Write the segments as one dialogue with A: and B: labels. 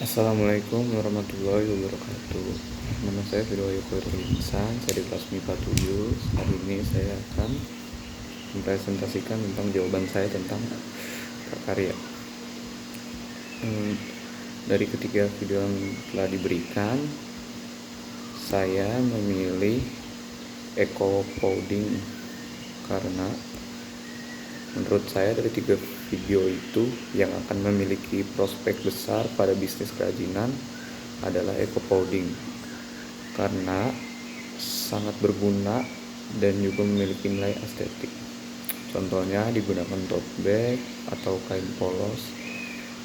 A: Assalamualaikum warahmatullahi wabarakatuh. Nama saya Firdaus Khairul Insan, saya di kelas MIPA 7. Hari ini saya akan mempresentasikan tentang jawaban saya tentang prakarya. Dari ketiga video yang telah diberikan, saya memilih eco coding karena menurut saya dari tiga video itu yang akan memiliki prospek besar pada bisnis kerajinan adalah eco coding karena sangat berguna dan juga memiliki nilai estetik. Contohnya digunakan tote bag atau kain polos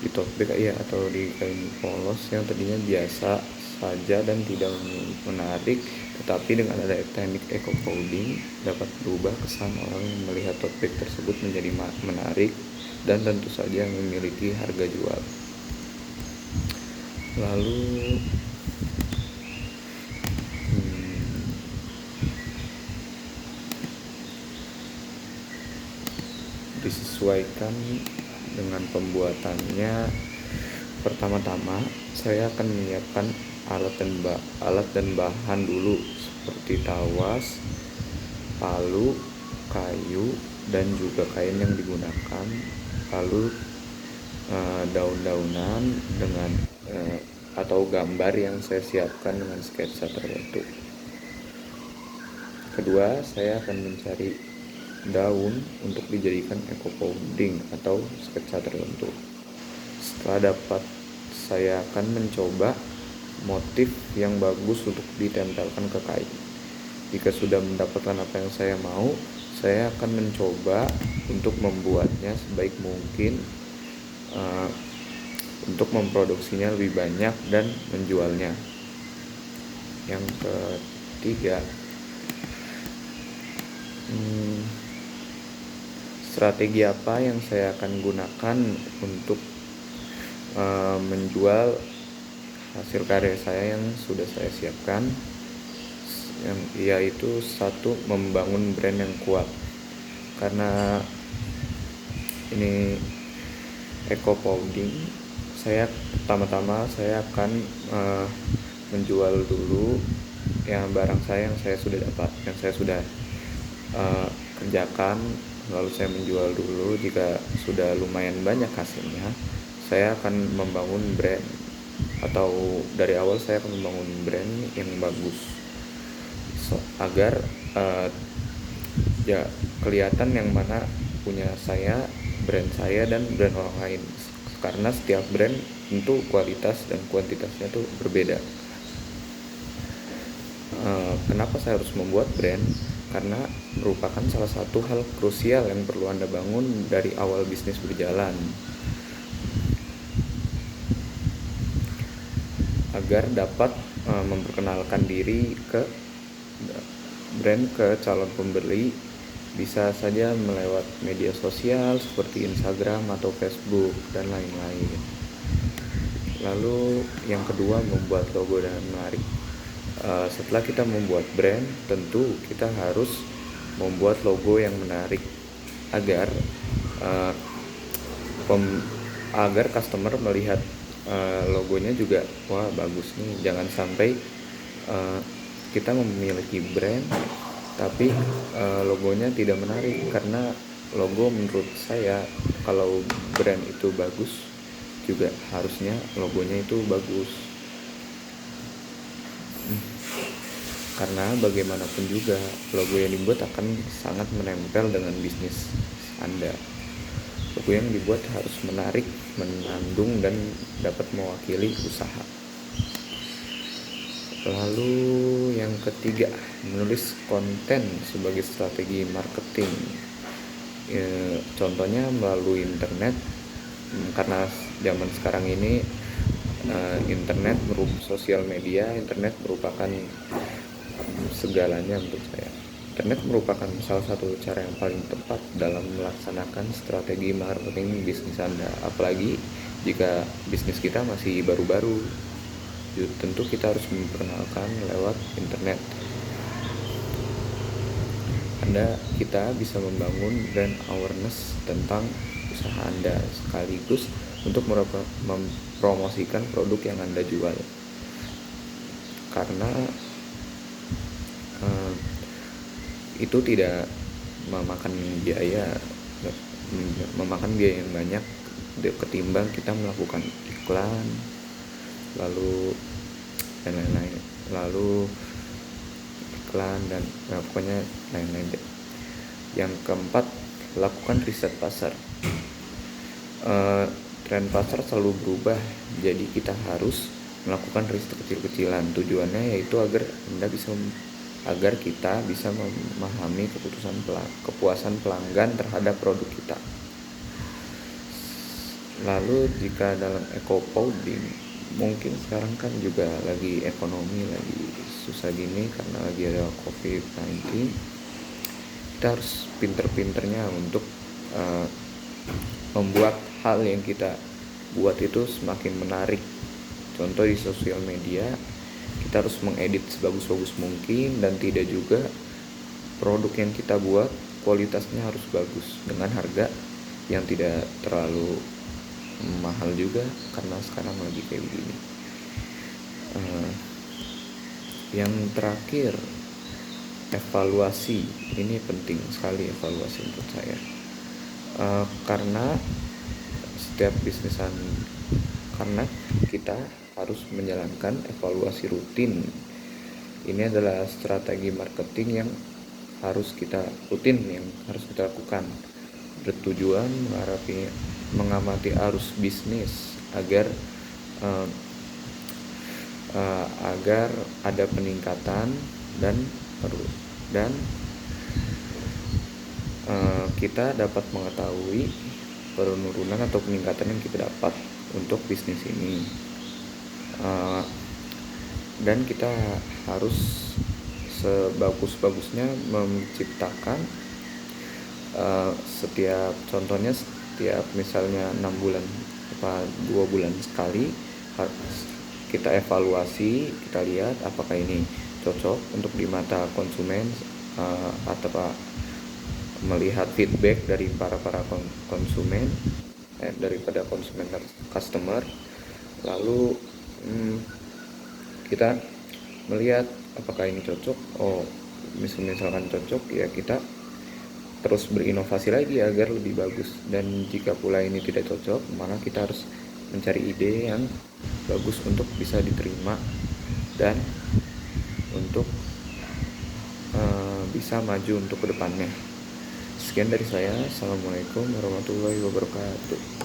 A: di tote bag atau di kain polos yang tadinya biasa saja dan tidak menarik, tetapi dengan ada teknik eco coding dapat berubah kesan orang yang melihat tote bag tersebut menjadi menarik dan tentu saja memiliki harga jual. Lalu disesuaikan dengan pembuatannya. Pertama-tama saya akan menyiapkan alat dan bahan dulu seperti tawas, palu, kayu, dan juga kain yang digunakan. Lalu daun-daunan dengan atau gambar yang saya siapkan dengan sketsa tertentu. Kedua, saya akan mencari daun untuk dijadikan eco coding atau sketsa tertentu. Setelah dapat, saya akan mencoba motif yang bagus untuk ditempelkan ke kain. Jika sudah mendapatkan apa yang saya mau, saya akan mencoba untuk membuatnya sebaik mungkin untuk memproduksinya lebih banyak dan menjualnya. Yang ketiga, strategi apa yang saya akan gunakan untuk menjual hasil karya saya yang sudah saya siapkan, yaitu satu, membangun brand yang kuat. Karena ini eco coding, pertama-tama saya akan menjual dulu yang barang saya yang saya sudah dapat, yang saya sudah kerjakan. Lalu saya menjual dulu. Jika sudah lumayan banyak hasilnya, saya akan membangun brand, atau dari awal saya akan membangun brand yang bagus agar kelihatan yang mana punya saya, brand saya, dan brand orang lain. Karena setiap brand tentu kualitas dan kuantitasnya tuh berbeda. Kenapa saya harus membuat brand? Karena merupakan salah satu hal krusial yang perlu Anda bangun dari awal bisnis berjalan, agar dapat memperkenalkan diri ke brand ke calon pembeli. Bisa saja melewat media sosial seperti Instagram atau Facebook dan lain-lain. Lalu yang kedua, membuat logo dan menarik. Setelah kita membuat brand, tentu kita harus membuat logo yang menarik agar customer melihat logonya juga, wah bagus nih. Jangan sampai kita memiliki brand tapi logonya tidak menarik. Karena logo menurut saya, kalau brand itu bagus, juga harusnya logonya itu bagus. Karena bagaimanapun juga logo yang dibuat akan sangat menempel dengan bisnis Anda. Logo yang dibuat harus menarik, menandung, dan dapat mewakili usaha. Lalu yang ketiga, menulis konten sebagai strategi marketing. Contohnya melalui internet, karena zaman sekarang ini sosial media, internet merupakan segalanya untuk saya. Internet merupakan salah satu cara yang paling tepat dalam melaksanakan strategi marketing bisnis Anda. Apalagi jika bisnis kita masih baru-baru, tentu kita harus memperkenalkan lewat internet. Kita bisa membangun brand awareness tentang usaha Anda, sekaligus untuk promosikan produk yang Anda jual, karena itu tidak memakan biaya yang banyak ketimbang kita melakukan iklan lalu dan lain-lain, pokoknya lain-lain deh. Yang keempat, lakukan riset pasar. Tren pasar selalu berubah, jadi kita harus melakukan riset kecil-kecilan. Tujuannya yaitu agar kita bisa memahami kepuasan pelanggan terhadap produk kita. Lalu jika dalam eco-fooding, mungkin sekarang kan juga lagi ekonomi lagi susah gini karena lagi ada COVID-19, kita harus pinter-pinternya untuk membuat hal yang kita buat itu semakin menarik. Contoh di sosial media, kita harus mengedit sebagus-bagus mungkin, dan tidak juga produk yang kita buat kualitasnya harus bagus dengan harga yang tidak terlalu mahal juga, karena sekarang lagi kayak begini. Yang terakhir, evaluasi. Ini penting sekali, evaluasi untuk saya, karena setiap karena kita harus menjalankan evaluasi rutin. Ini adalah strategi marketing yang harus kita lakukan, bertujuan mengamati arus bisnis agar ada peningkatan dan kita dapat mengetahui penurunan atau peningkatan yang kita dapat untuk bisnis ini, dan kita harus sebagus-bagusnya menciptakan setiap misalnya 6 bulan 2 bulan sekali kita evaluasi, kita lihat apakah ini cocok untuk di mata konsumen, atau melihat feedback dari para konsumen, daripada konsumen customer. Lalu kita melihat apakah ini cocok. Misalkan cocok, ya kita terus berinovasi lagi agar lebih bagus. Dan jika pula ini tidak cocok, maka kita harus mencari ide yang bagus untuk bisa diterima dan untuk bisa maju untuk kedepannya. Sekian dari saya. Assalamualaikum warahmatullahi wabarakatuh.